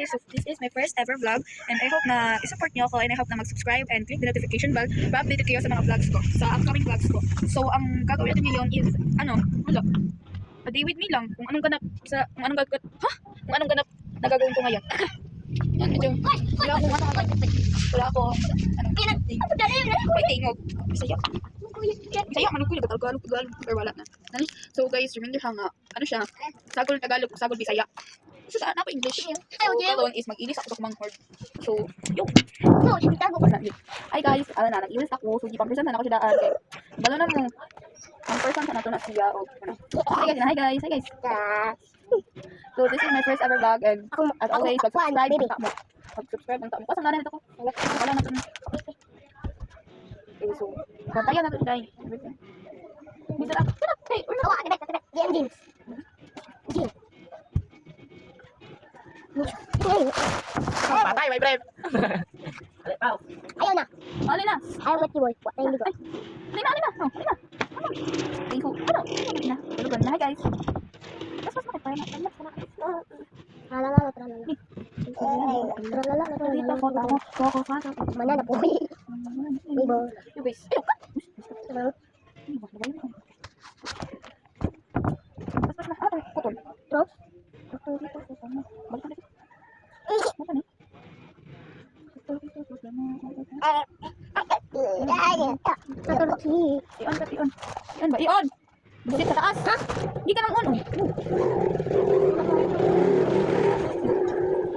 guys, so this is my first ever vlog and I hope na i-support niyo ako and I hope na mag-subscribe and click the notification bell para updated kayo sa mga vlogs ko, sa upcoming vlogs ko. So ang gagawin natin ngayon is a day with me lang kung anong ganap na gagawin ko ngayon. Yan, medyo wala ako may tingog. Bisaya man ko Tagalog pero wala na. So guys, remember nga ano siya? Sagol Tagalog, sagol Bisaya. So sa ako English. So kalon is mag-ilis ako sa manghord. So, yo. Hi guys, nag-ilis ako. So di pa person na ako siya daan kay. Balo na mo. Ang person na to na siya o ano. Hi guys. So this is my first ever vlog and as always, subscribe ng tamo. Kasi nga na ito ko. Wala na ito. Okay, so bantayan natin today. Dito na. Hey, Jim. Patay, my brave. Ayaw na. Alin na. Ayaw na boy. What time dito? Alin na. Thank you. Ano? Tulugan na. Hi guys. Mas makipay na. Dito ko tao. Koko fa. Mana na boy. Bibo. You guys. Ion. Busit sa taas. Ha? Di ka nang on.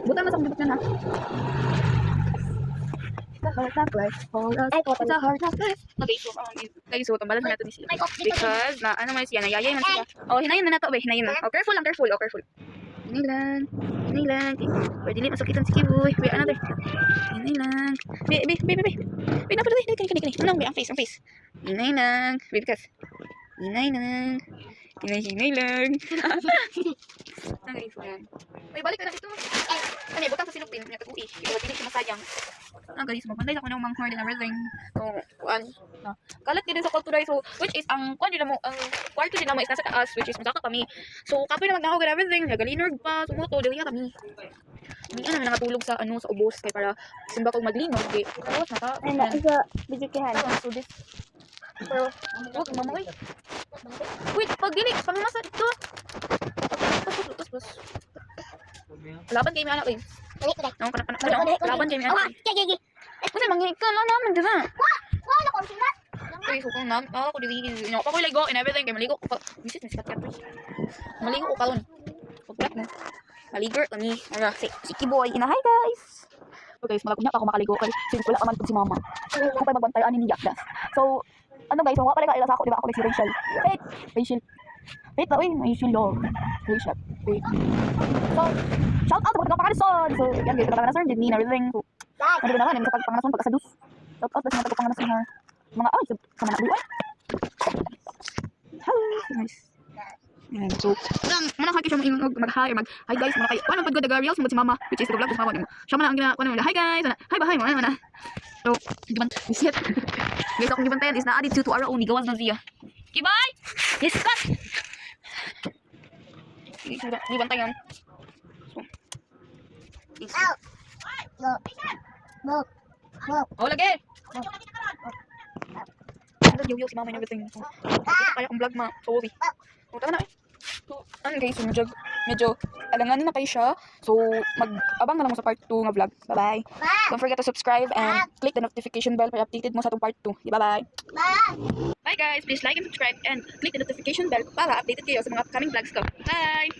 Butan mo sa bibig na ha. It's a hard place. Okay, so guys, so tambalan na natin ni siya. Because na ano man siya, nayayay man siya. Oh, hinayin na nato, hinayin na. Oh, careful lang, careful. Hinayin lang. Pwede din masakitan si Kiboy. Wait, another. Hinayin lang. Wait, na pala. Kani. Ano, ang face. Hinayin lang. Wait, because. Hinayin lang. Okay, so yan. Uy, balik ka na dito. Ano, butang sa silupin. Nagtag-uwi. Kaya hindi siya masayang. Guys, magpanday ako ng manghord and everything. So, kalat din sa kultura. So, which is, ang kwarto din mo is nasa taas, which is masaka kami. So, kapoy na magnahog and everything. Nagalinorg pa. Sumuto, dili kami. Hindi na natulog sa ubos. Kaya para simba kong maglinog. Okay, ubos na ka. Isa, video kihan. So, this. Pero, huwag mamawi. Wait, pag-dili. Pangmasa dito. Tapos. Laban kayo may anak eh. Laban kayo may anak eh. Kasi manghihigkan lang naman, diba? Wala ko sila. Okay, so kung ako dili, pa ko ligo and everything, kaya maligo ko. Visit na sikat-kat. Maligo ko karon. Pagkat na. Maligo kami. Si Kiboy. Hi guys. Okay, so malagog na pa ako makaligo. Kasi since wala ka man si mama. Ako pa magbantayan ni Jack. So, ano guys, wala pala kaila sa ako, diba? Ako si Rachel. Wait na, may Rachel dog. Rachel. Wait. So, shout out sa mga panganason. So, yan guys, panganason, Jimmy, everything. So, ano ba naman, sa panganason, pagkasadus. Shout out sa mga panganason na mga, sa mga buwan. Hello, nice. Yan, so, muna kayo siya mag-hi or mag-hi guys, muna kayo. Paano pag-good nag-reels, si mama, which is the vlog, mama mo. Siya muna ang gina, hi guys, hi, mana. So, visit. Guys, akong gibantayan is na-added to our own, gawas na siya. Kibay! Yes, cut! Gibantayan. So, oh, lagi! Yo, si mama yung everything. Kaya kong vlog ma. Sorry. Tama na eh. So, guys, medyo alanganin na kayo siya. So, mag-abang na lang mo sa part 2 nga vlog. Bye-bye. Don't forget to subscribe and click the notification bell para updated mo sa itong part 2. Bye-bye. Bye guys, please like and subscribe and click the notification bell para updated kayo sa mga upcoming vlogs ko. Bye!